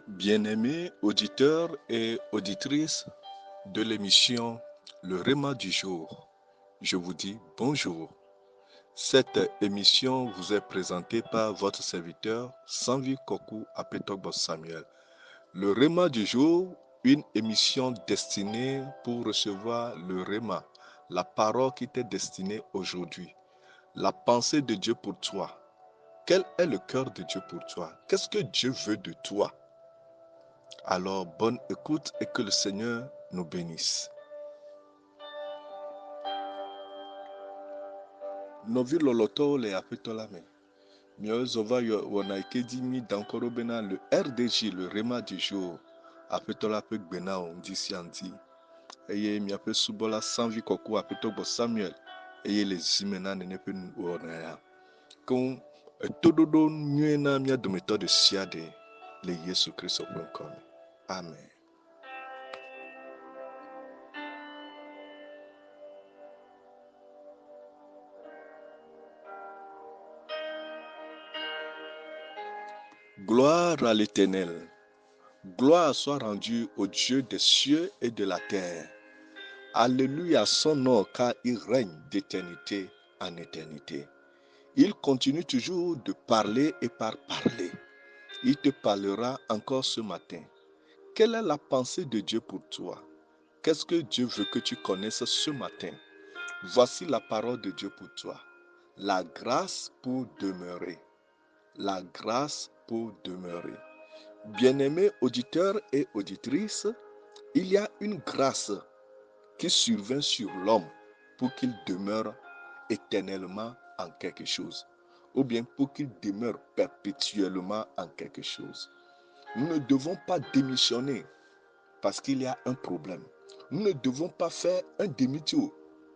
Bien-aimés auditeurs et auditrices de l'émission Le Réma du jour, je vous dis bonjour. Cette émission vous est présentée par votre serviteur Sanvi Kokou Apetogbo Samuel. Le Réma du jour, une émission destinée pour recevoir le Réma, la parole qui t'est destinée aujourd'hui, la pensée de Dieu pour toi. Quel est le cœur de Dieu pour toi? Qu'est-ce que Dieu veut de toi? Alors, bonne écoute et que le Seigneur nous bénisse. Novi loloto le apetolame. Miozova wanaikedi mi dankoro bena le RDJ, le Réma du jour. Apetola pe gbena on disi andi. Eye mi ape subola Sanvi Kokou apetogbo Samuel. Eye les zimena nenepe wonaya. Kon tododo nyena mia dometo de siade le Yesu Christo kome. Amen. Gloire à l'Éternel. Gloire soit rendue au Dieu des cieux et de la terre. Alléluia à son nom, car il règne d'éternité en éternité. Il continue toujours de parler et par parler. Il te parlera encore ce matin. Quelle est la pensée de Dieu pour toi? Qu'est-ce que Dieu veut que tu connaisses ce matin? Voici la parole de Dieu pour toi. La grâce pour demeurer. La grâce pour demeurer. Bien-aimés auditeurs et auditrices, il y a une grâce qui survient sur l'homme pour qu'il demeure éternellement en quelque chose, ou bien pour qu'il demeure perpétuellement en quelque chose. Nous ne devons pas démissionner parce qu'il y a un problème. Nous ne devons pas faire un demi-tour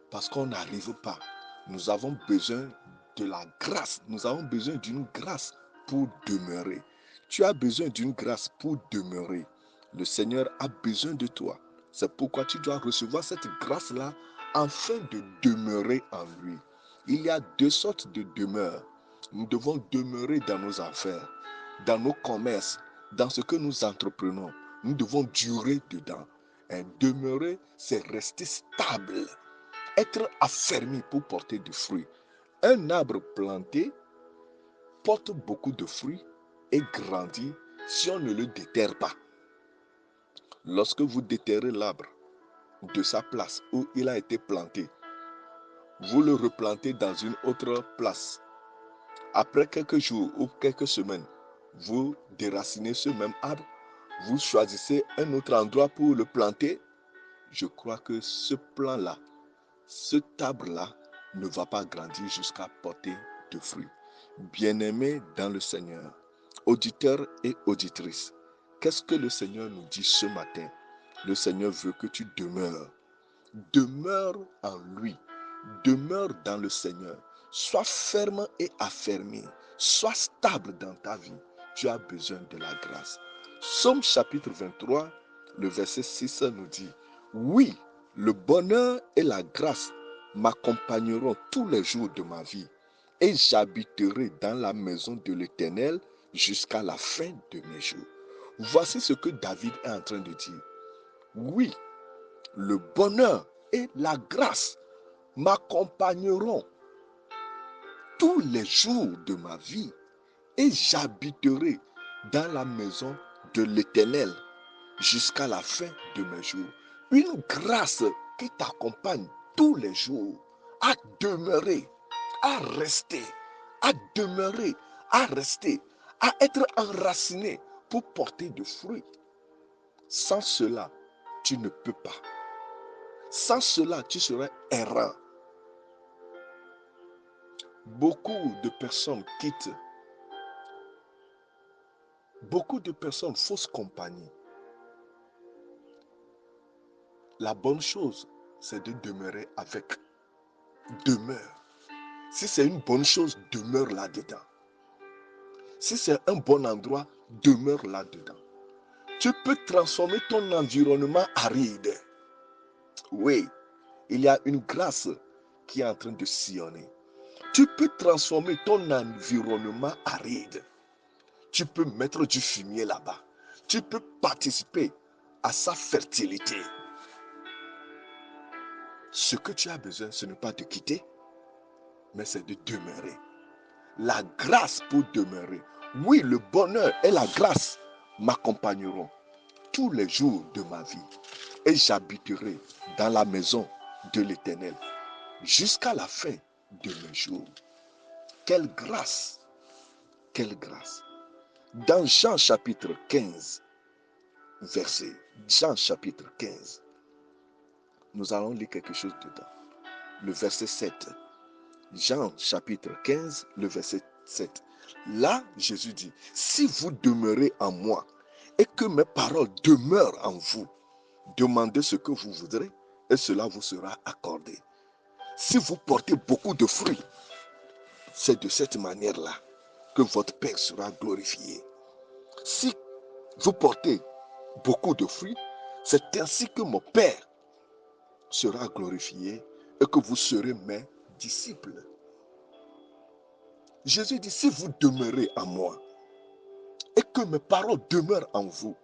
parce qu'on n'arrive pas. Nous avons besoin de la grâce. Nous avons besoin d'une grâce pour demeurer. Tu as besoin d'une grâce pour demeurer. Le Seigneur a besoin de toi. C'est pourquoi tu dois recevoir cette grâce-là afin de demeurer en lui. Il y a deux sortes de demeure. Nous devons demeurer dans nos affaires, dans nos commerces, dans ce que nous entreprenons. Nous devons durer dedans. Et demeurer, c'est rester stable, être affermi pour porter du fruit. Un arbre planté porte beaucoup de fruits et grandit si on ne le déterre pas. Lorsque vous déterrez l'arbre de sa place où il a été planté, vous le replantez dans une autre place. Après quelques jours ou quelques semaines, vous déracinez ce même arbre, vous choisissez un autre endroit pour le planter. Je crois que ce plan-là, cet arbre-là ne va pas grandir jusqu'à porter de fruits. Bien-aimés dans le Seigneur, auditeurs et auditrices, qu'est-ce que le Seigneur nous dit ce matin? Le Seigneur veut que tu demeures. Demeure en lui. Demeure dans le Seigneur. Sois ferme et affermi. Sois stable dans ta vie. Tu as besoin de la grâce. Psaume chapitre 23, le verset 6 nous dit, oui, le bonheur et la grâce m'accompagneront tous les jours de ma vie et j'habiterai dans la maison de l'Éternel jusqu'à la fin de mes jours. Voici ce que David est en train de dire. Oui, le bonheur et la grâce m'accompagneront tous les jours de ma vie et j'habiterai dans la maison de l'Éternel jusqu'à la fin de mes jours. Une grâce qui t'accompagne tous les jours à demeurer, à rester, à demeurer, à rester, à être enraciné pour porter du fruit. Sans cela, tu ne peux pas. Sans cela, tu serais errant. Beaucoup de personnes quittent. Beaucoup de personnes fausse compagnie. La bonne chose, c'est de demeurer avec. Demeure. Si c'est une bonne chose, demeure là-dedans. Si c'est un bon endroit, demeure là-dedans. Tu peux transformer ton environnement aride. Oui, il y a une grâce qui est en train de sillonner. Tu peux transformer ton environnement aride. Tu peux mettre du fumier là-bas. tu peux participer à sa fertilité. Ce que tu as besoin, ce n'est pas de quitter, mais c'est de demeurer. La grâce pour demeurer. Oui, le bonheur et la grâce m'accompagneront tous les jours de ma vie. Et j'habiterai dans la maison de l'Éternel jusqu'à la fin de mes jours. Quelle grâce! Quelle grâce! Dans Jean chapitre 15, Jean chapitre 15, nous allons lire quelque chose dedans. Le verset 7. Jean chapitre 15, le verset 7. Là, Jésus dit, si vous demeurez en moi et que mes paroles demeurent en vous, demandez ce que vous voudrez et cela vous sera accordé. Si vous portez beaucoup de fruits, c'est de cette manière-là que votre Père sera glorifié. Si vous portez beaucoup de fruits, c'est ainsi que mon Père sera glorifié et que vous serez mes disciples. Jésus dit, si vous demeurez en moi et que mes paroles demeurent en vous,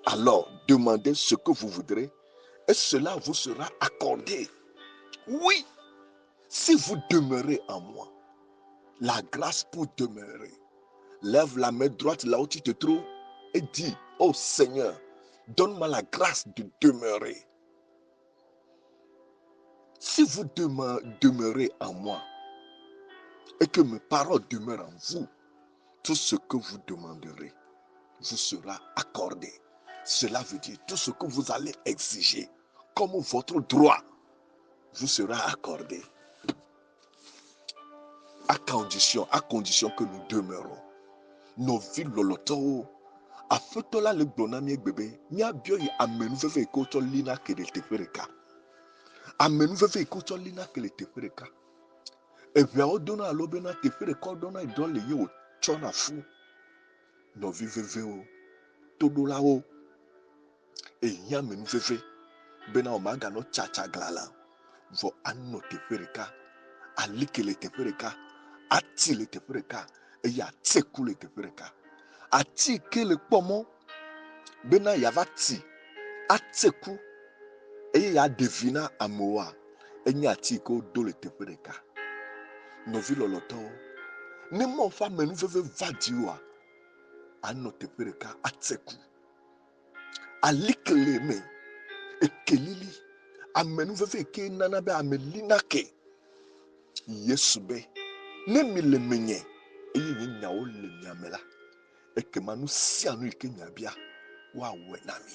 alors demandez ce que vous voudrez et cela vous sera accordé. Oui, si vous demeurez en moi, la grâce pour demeurer. Lève la main droite là où tu te trouves et dis, oh Seigneur, donne-moi la grâce de demeurer. Si vous demeurez en moi et que mes paroles demeurent en vous, tout ce que vous demanderez vous sera accordé. Cela veut dire tout ce que vous allez exiger comme votre droit vous sera accordé. À condition que nous demeurons. Nos vies loloto afetola le gbonami bébé nya bio yi amenu veve ko to lina kele tefereka. Amenu veve ko to lina kele tefereka. Evia odona alobena tefereka odona idon le yo chona fu. No viveve o todola o e nya menu veve bena omaga no chacha glala. Vo anno tefereka alikele tefereka atile tefereka e ya tsekule tefereka. Ati kele pomo bena yavati atseku eye ya devina amoa enye ati ko dole tefereka. Novi loloto ne mo fa menu veve vadiwa anno tefereka atseku alikele me ekelili amenu veve ke nana be amelina ke Yesu be ne mi le menye eye ni nyawo le nyamela ekemanu si anu ike nyabia wa wenami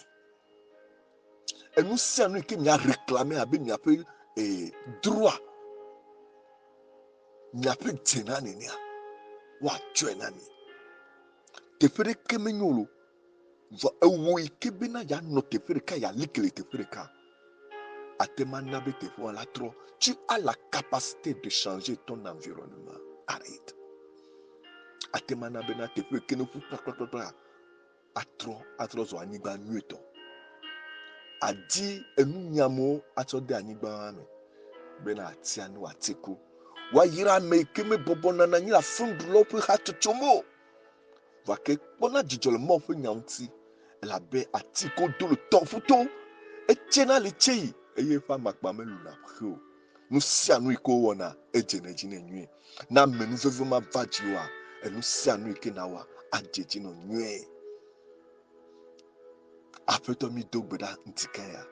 enu si anu ike nya réclamer abe nya pe droit nya pe tenani nia wa twenani tefere kemenyolo va ewo ike bena ya no tefere ka ya likele tefere ka atemana be tefo la trop. Tu as la capacité de changer ton environnement. Arrête. Atemana bena tefere kene fu atro zo anigba nueto adi enu nyamo atso de anigba ame bena atianu atiku wa yira me keme bobona na nyira fundulo pu hatochomo va ke bona jijole mo fu nyanti la be atiko do le tofuto etiena le chei eye fa makpa melu na pho nu sianu iko wona ejeneji na nwie na menu veve ma vajiwa enu sianu ike na wa ajeji no nwie afeto mi dogbeda ntikaya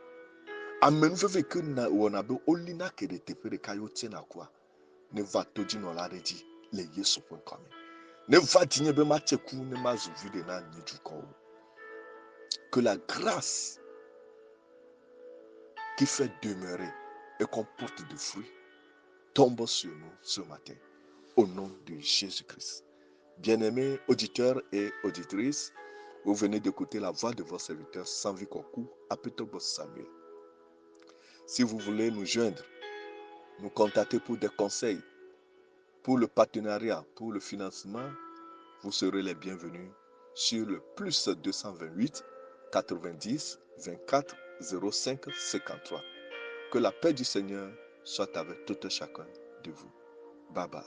amenu veve ke na wona be olina kede tefere kayo tiena kwa ne va toji no la reji le yesu.com ne va dinye be ma cheku ne ma zuvide na nyejuko. Que la grâce qui fait demeurer et qu'on porte de fruits tombe sur nous ce matin au nom de Jésus-Christ. Bien-aimés auditeurs et auditrices, vous venez d'écouter la voix de votre serviteur Sanvi Kokou, Apetobo Samuel. Si vous voulez nous joindre, nous contacter pour des conseils, pour le partenariat, pour le financement, vous serez les bienvenus sur le plus 228 90 24 05 53. Que la paix du Seigneur soit avec tout chacun de vous. Bye bye.